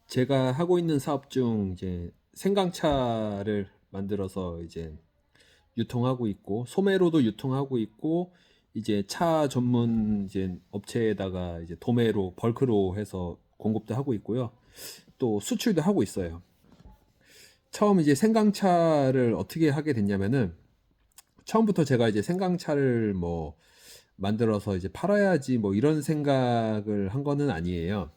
제가 하고 있는 사업 중 이제 생강차를 만들어서 이제 유통하고 있고, 소매로도 유통하고 있고, 이제 차 전문 이제 업체에다가 이제 도매로 벌크로 해서 공급도 하고 있고요. 또 수출도 하고 있어요. 처음 이제 생강차를 어떻게 하게 됐냐면은, 처음부터 제가 이제 생강차를 뭐 만들어서 이제 팔아야지 뭐 이런 생각을 한 거는 아니에요.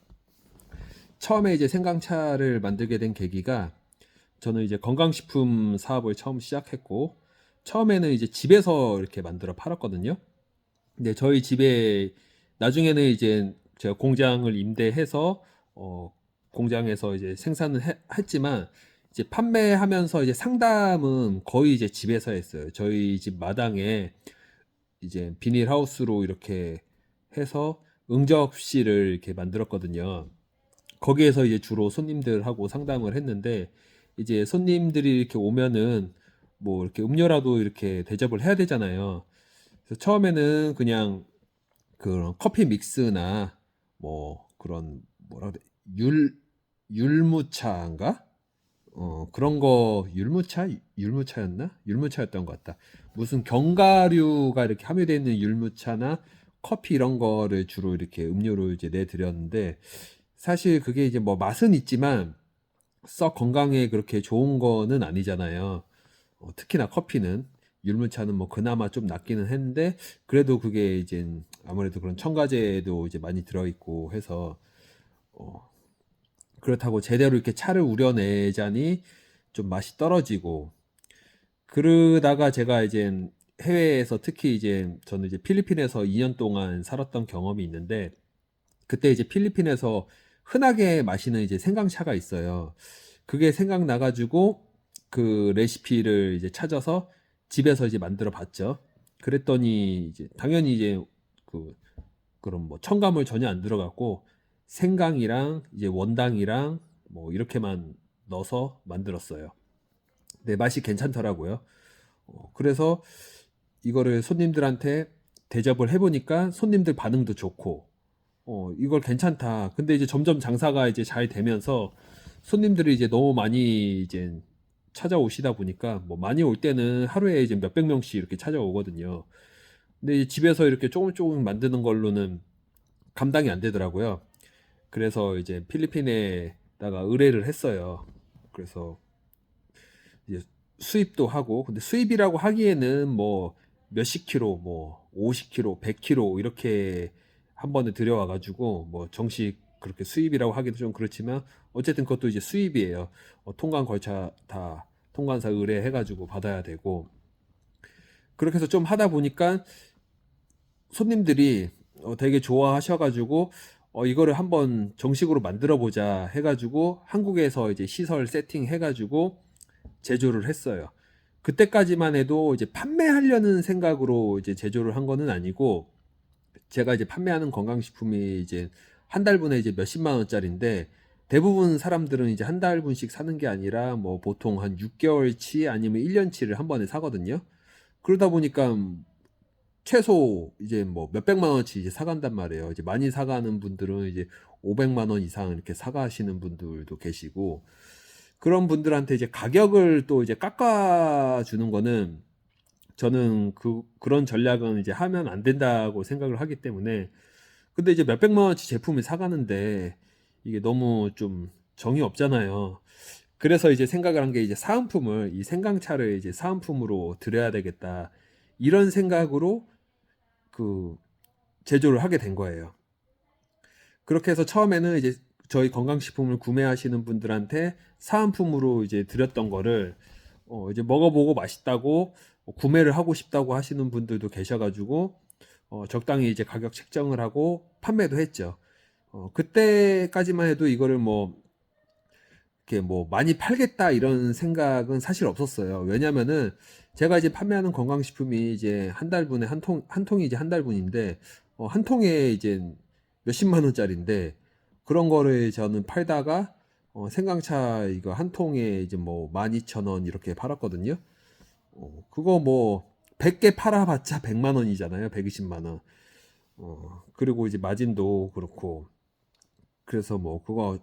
처음에 이제 생강차를 만들게 된 계기가, 저는 이제 건강식품 사업을 처음 시작했고, 처음에는 이제 집에서 이렇게 만들어 팔았거든요. 근데 저희 집에 나중에는 이제 제가 공장을 임대해서 공장에서 이제 생산을 했지만, 이제 판매하면서 이제 상담은 거의 이제 집에서 했어요. 저희 집 마당에 이제 비닐하우스로 이렇게 해서 응접실을 이렇게 만들었거든요. 거기에서 이제 주로 손님들하고 상담을 했는데, 이제 손님들이 이렇게 오면은 뭐 이렇게 음료라도 이렇게 대접을 해야 되잖아요. 그래서 처음에는 그냥 그런 커피 믹스나 뭐 그런 뭐라 그래, 율 율무차인가? 그런 거, 율무차였나? 율무차였던 것 같다. 무슨 견과류가 이렇게 함유되어 있는 율무차나 커피 이런 거를 주로 이렇게 음료로 이제 내드렸는데, 사실 그게 이제 뭐 맛은 있지만 썩 건강에 그렇게 좋은 거는 아니잖아요. 특히나 커피는, 율무차는 뭐 그나마 좀 낫기는 했는데, 그래도 그게 이제 아무래도 그런 첨가제도 이제 많이 들어있고 해서 어, 그렇다고 제대로 이렇게 차를 우려내자니 좀 맛이 떨어지고, 그러다가 제가 이제 해외에서, 특히 이제 저는 이제 필리핀에서 2년 동안 살았던 경험이 있는데, 그때 이제 필리핀에서 흔하게 마시는 이제 생강차가 있어요. 그게 생각나가지고 그 레시피를 이제 찾아서 집에서 이제 만들어 봤죠. 그랬더니 이제 당연히 이제 그 그런 뭐 첨가물 전혀 안 들어갔고, 생강이랑 이제 원당이랑 뭐 이렇게만 넣어서 만들었어요. 네, 맛이 괜찮더라고요. 그래서 이거를 손님들한테 대접을 해보니까 손님들 반응도 좋고, 이걸 괜찮다. 근데 이제 점점 장사가 이제 잘 되면서 손님들이 이제 너무 많이 이제 찾아오시다 보니까, 뭐 많이 올 때는 하루에 이제 몇백 명씩 이렇게 찾아오거든요. 근데 이제 집에서 이렇게 조금 조금 만드는 걸로는 감당이 안 되더라고요. 그래서 이제 필리핀에다가 의뢰를 했어요. 그래서 이제 수입도 하고, 근데 수입이라고 하기에는 뭐 몇십 킬로, 뭐 50킬로, 100킬로 이렇게 한 번에 들여와가지고 뭐 정식 그렇게 수입이라고 하기도 좀 그렇지만, 어쨌든 그것도 이제 수입이에요. 통관 걸차 다 통관사 의뢰해가지고 받아야 되고, 그렇게 해서 좀 하다 보니까 손님들이 되게 좋아하셔가지고, 이거를 한번 정식으로 만들어 보자 해가지고 한국에서 이제 시설 세팅 해가지고 제조를 했어요. 그때까지만 해도 이제 판매하려는 생각으로 이제 제조를 한 거는 아니고, 제가 이제 판매하는 건강식품이 이제 한 달분에 이제 몇십만 원짜리인데, 대부분 사람들은 이제 한 달분씩 사는 게 아니라 뭐 보통 한 6개월치 아니면 1년치를 한 번에 사거든요. 그러다 보니까 최소 이제 뭐 몇백만 원치 이제 사간단 말이에요. 이제 많이 사가는 분들은 이제 500만 원 이상 이렇게 사가시는 분들도 계시고, 그런 분들한테 이제 가격을 또 이제 깎아주는 거는, 저는 그런 전략은 이제 하면 안 된다고 생각을 하기 때문에. 근데 이제 몇백만 원치 제품을 사가는데 이게 너무 좀 정이 없잖아요. 그래서 이제 생각을 한 게, 이제 사은품을, 이 생강차를 이제 사은품으로 드려야 되겠다, 이런 생각으로 그 제조를 하게 된 거예요. 그렇게 해서 처음에는 이제 저희 건강식품을 구매하시는 분들한테 사은품으로 이제 드렸던 거를, 이제 먹어보고 맛있다고 구매를 하고 싶다고 하시는 분들도 계셔가지고, 적당히 이제 가격 책정을 하고 판매도 했죠. 그때까지만 해도 이거를 뭐 이렇게 뭐 많이 팔겠다 이런 생각은 사실 없었어요. 왜냐면은 제가 이제 판매하는 건강식품이 이제 한 달분에 한 통이 이제 한 달분인데, 한 통에 이제 몇십만 원짜리인데, 그런 거를 저는 팔다가 생강차 이거 한 통에 이제 뭐 12,000원 이렇게 팔았거든요. 그거 뭐 100개 팔아봤자 100만 원이잖아요. 120만 원. 그리고 이제 마진도 그렇고, 그래서 뭐 그거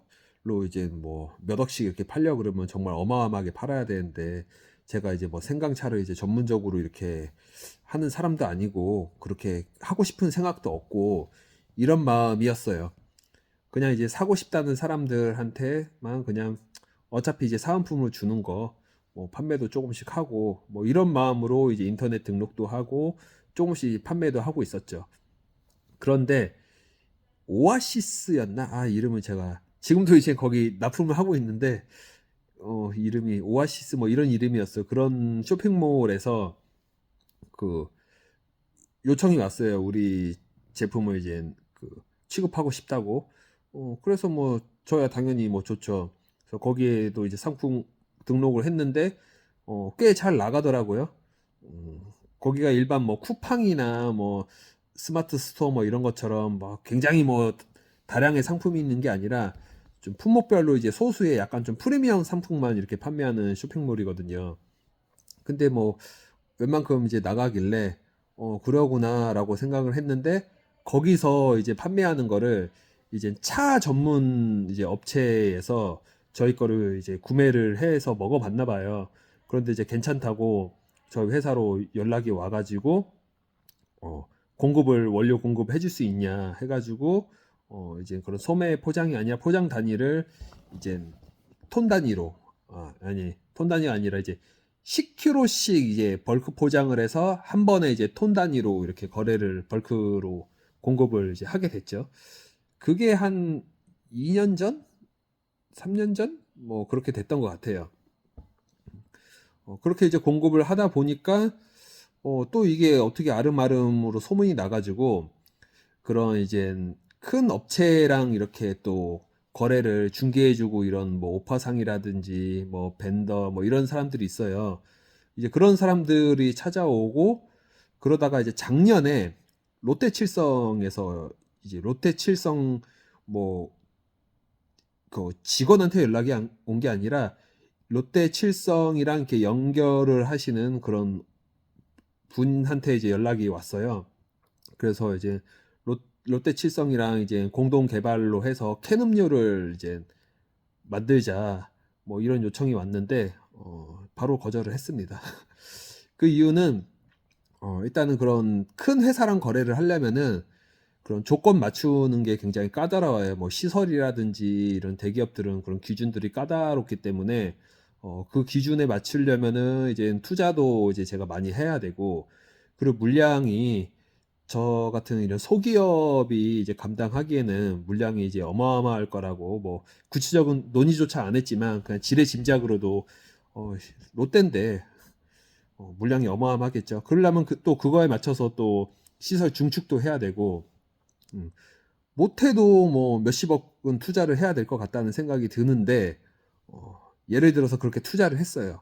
이제 뭐 몇 억씩 이렇게 팔려 그러면 정말 어마어마하게 팔아야 되는데, 제가 이제 뭐 생강차를 이제 전문적으로 이렇게 하는 사람도 아니고 그렇게 하고 싶은 생각도 없고 이런 마음이었어요. 그냥 이제 사고 싶다는 사람들한테만 그냥 어차피 이제 사은품을 주는 거, 뭐 판매도 조금씩 하고 뭐 이런 마음으로 이제 인터넷 등록도 하고 조금씩 판매도 하고 있었죠. 그런데 오아시스였나? 아, 이름은 제가 지금도 이제 거기 납품을 하고 있는데 이름이 오아시스 뭐 이런 이름이었어요. 그런 쇼핑몰에서 그 요청이 왔어요. 우리 제품을 이제 그 취급하고 싶다고. 그래서 뭐 저야 당연히 뭐 좋죠. 그래서 거기에도 이제 상품 등록을 했는데 꽤 잘 나가더라고요. 거기가 일반 뭐 쿠팡이나 뭐 스마트 스토어 뭐 이런 것처럼 뭐 굉장히 뭐 다량의 상품이 있는 게 아니라 좀 품목별로 이제 소수의 약간 좀 프리미엄 상품만 이렇게 판매하는 쇼핑몰이거든요. 근데 뭐 웬만큼 이제 나가길래 그러구나라고 생각을 했는데, 거기서 이제 판매하는 거를 이제 차 전문 이제 업체에서 저희 거를 이제 구매를 해서 먹어봤나 봐요. 그런데 이제 괜찮다고 저희 회사로 연락이 와가지고 원료 공급해 줄 수 있냐 해가지고 이제 그런 소매 포장이 아니라 포장 단위를 이제 톤 단위로, 아니 톤 단위가 아니라 이제 10kg씩 이제 벌크 포장을 해서 한 번에 이제 톤 단위로 이렇게 거래를 벌크로 공급을 이제 하게 됐죠. 그게 한 2년 전, 3년 전, 뭐 그렇게 됐던 것 같아요. 그렇게 이제 공급을 하다 보니까 또 이게 어떻게 아름아름으로 소문이 나가지고 그런 이제 큰 업체랑 이렇게 또 거래를 중개해주고 이런 뭐 오파상이라든지 뭐 벤더 뭐 이런 사람들이 있어요. 이제 그런 사람들이 찾아오고, 그러다가 이제 작년에 롯데칠성에서 이제 롯데칠성 뭐 그 직원한테 연락이 온 게 아니라 롯데칠성이랑 이렇게 연결을 하시는 그런 분한테 이제 연락이 왔어요. 그래서 이제 롯데칠성이랑 이제 공동 개발로 해서 캔 음료를 이제 만들자 뭐 이런 요청이 왔는데 바로 거절을 했습니다. 그 이유는 일단은 그런 큰 회사랑 거래를 하려면은 그런 조건 맞추는 게 굉장히 까다로워요. 뭐 시설이라든지 이런 대기업들은 그런 기준들이 까다롭기 때문에 그 기준에 맞추려면은 이제 투자도 이제 제가 많이 해야 되고, 그리고 물량이 저 같은 이런 소기업이 이제 감당하기에는 물량이 이제 어마어마할 거라고 뭐 구체적인 논의조차 안 했지만 그냥 지레 짐작으로도 롯데인데 물량이 어마어마하겠죠. 그러려면 또 그거에 맞춰서 또 시설 중축도 해야 되고, 음, 못해도 뭐 몇십억은 투자를 해야 될 것 같다는 생각이 드는데, 예를 들어서 그렇게 투자를 했어요.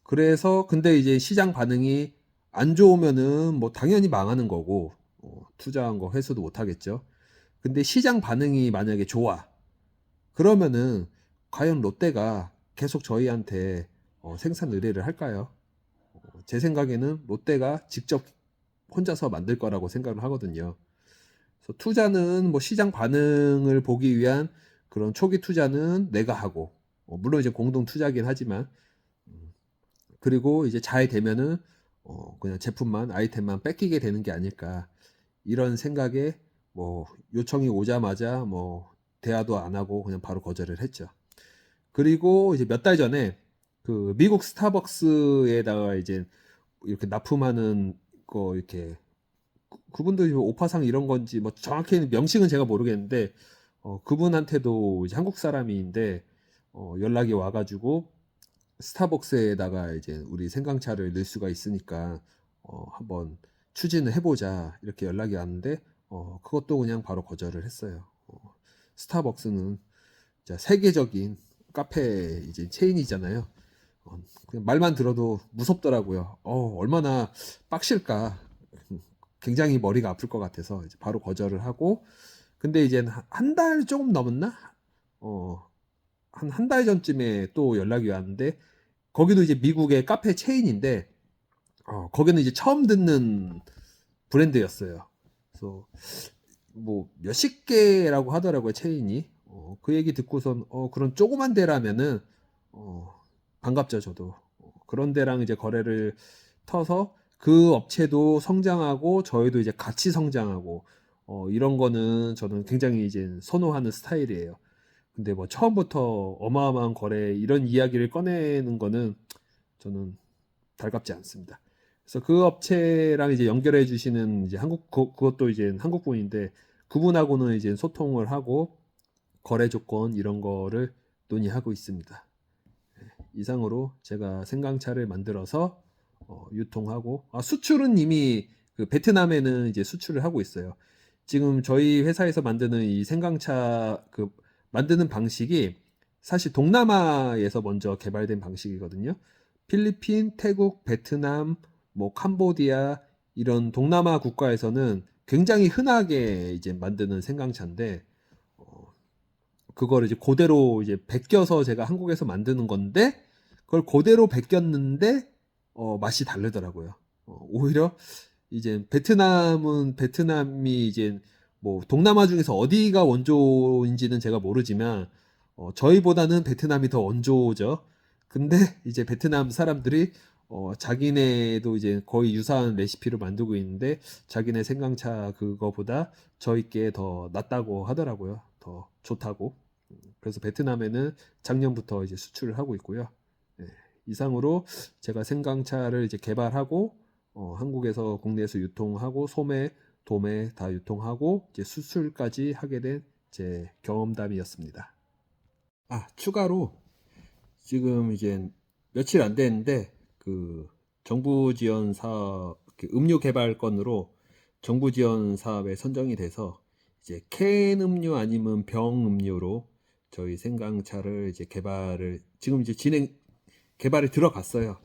그래서 근데 이제 시장 반응이 안 좋으면은 뭐 당연히 망하는 거고, 투자한 거 회수도 못 하겠죠. 근데 시장 반응이 만약에 좋아, 그러면은 과연 롯데가 계속 저희한테 생산 의뢰를 할까요? 제 생각에는 롯데가 직접 혼자서 만들 거라고 생각을 하거든요. 그래서 투자는 뭐 시장 반응을 보기 위한 그런 초기 투자는 내가 하고, 물론 이제 공동 투자긴 하지만, 그리고 이제 잘 되면은 그냥 제품만 아이템만 뺏기게 되는 게 아닐까, 이런 생각에 뭐 요청이 오자마자 뭐 대화도 안 하고 그냥 바로 거절을 했죠. 그리고 이제 몇 달 전에 그 미국 스타벅스에다가 이제 이렇게 납품하는 거 이렇게 그분도 오파상 이런 건지 뭐 정확히 명칭은 제가 모르겠는데 그분한테도 이제 한국 사람인데 연락이 와가지고 스타벅스에다가 이제 우리 생강차를 넣을 수가 있으니까 한번 추진을 해보자 이렇게 연락이 왔는데 그것도 그냥 바로 거절을 했어요. 스타벅스는 진짜 세계적인 카페 이제 체인이잖아요. 그냥 말만 들어도 무섭더라고요. 얼마나 빡실까. 굉장히 머리가 아플 것 같아서 이제 바로 거절을 하고, 근데 이제 한 달 조금 넘었나? 한 달 전쯤에 또 연락이 왔는데, 거기도 이제 미국의 카페 체인인데, 거기는 이제 처음 듣는 브랜드였어요. 그래서 뭐 몇십 개라고 하더라고요, 체인이. 그 얘기 듣고선 그런 조그만 데라면은 반갑죠, 저도. 그런 데랑 이제 거래를 터서 그 업체도 성장하고 저희도 이제 같이 성장하고 이런 거는 저는 굉장히 이제 선호하는 스타일이에요. 근데 뭐 처음부터 어마어마한 거래 이런 이야기를 꺼내는 거는 저는 달갑지 않습니다. 그래서 그 업체랑 이제 연결해 주시는 이제 그것도 이제 한국 분인데 그분하고는 이제 소통을 하고 거래 조건 이런 거를 논의하고 있습니다. 이상으로 제가 생강차를 만들어서 유통하고 수출은 이미 그 베트남에는 이제 수출을 하고 있어요. 지금 저희 회사에서 만드는 이 생강차 그 만드는 방식이 사실 동남아에서 먼저 개발된 방식이거든요. 필리핀, 태국, 베트남, 뭐 캄보디아 이런 동남아 국가에서는 굉장히 흔하게 이제 만드는 생강차인데 그거를 이제 그대로 이제 베껴서 제가 한국에서 만드는 건데 그걸 그대로 베꼈는데 맛이 다르더라고요. 오히려 이제 베트남은 베트남이 이제 뭐 동남아 중에서 어디가 원조인지는 제가 모르지만 저희보다는 베트남이 더 원조죠. 근데 이제 베트남 사람들이 자기네도 이제 거의 유사한 레시피로 만들고 있는데 자기네 생강차 그거보다 저희께 더 낫다고 하더라고요. 더 좋다고. 그래서 베트남에는 작년부터 이제 수출을 하고 있고요. 예, 이상으로 제가 생강차를 이제 개발하고 한국에서 국내에서 유통하고 소매, 도매 다 유통하고 이제 수출까지 하게 된 제 경험담이었습니다. 추가로 지금 이제 며칠 안 됐는데 그 정부 지원 사업 그 음료 개발 건으로 정부 지원 사업에 선정이 돼서 이제 캔 음료 아니면 병 음료로 저희 생강차를 이제 개발을 지금 이제 개발에 들어갔어요.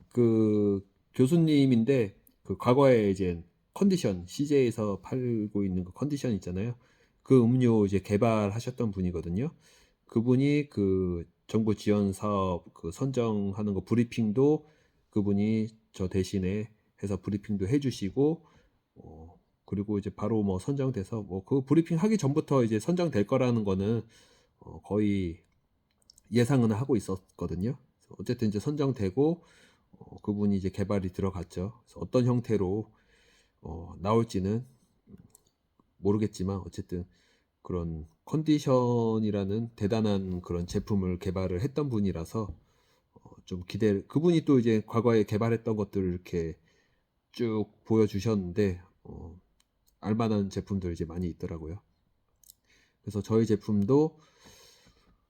그 교수님인데 그 과거에 이제 컨디션 CJ에서 팔고 있는 그 컨디션 있잖아요. 그 음료 이제 개발하셨던 분이거든요. 그분이 그 정부 지원 사업 그 선정하는 거 브리핑도 그분이 저 대신에 해서 브리핑도 해주시고 그리고 이제 바로 뭐 선정돼서 뭐 그 브리핑 하기 전부터 이제 선정될 거라는 거는 거의 예상은 하고 있었거든요. 어쨌든 이제 선정되고 그분이 이제 개발이 들어갔죠. 그래서 어떤 형태로 나올지는 모르겠지만 어쨌든 그런 컨디션이라는 대단한 그런 제품을 개발을 했던 분이라서 좀 그분이 또 이제 과거에 개발했던 것들을 이렇게 쭉 보여주셨는데 알만한 제품들 이제 많이 있더라고요. 그래서 저희 제품도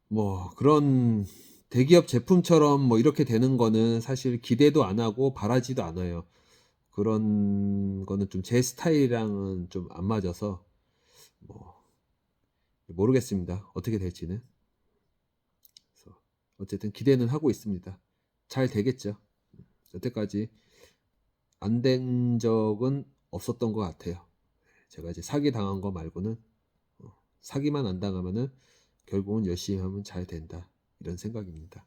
뭐 그런 대기업 제품처럼 뭐 이렇게 되는 거는 사실 기대도 안 하고 바라지도 않아요. 그런 거는 좀 제 스타일이랑은 좀 안 맞아서 뭐 모르겠습니다. 어떻게 될지는. 그래서 어쨌든 기대는 하고 있습니다. 잘 되겠죠. 여태까지 안 된 적은 없었던 것 같아요. 제가 이제 사기 당한 거 말고는 사기만 안 당하면은 결국은 열심히 하면 잘 된다. 이런 생각입니다.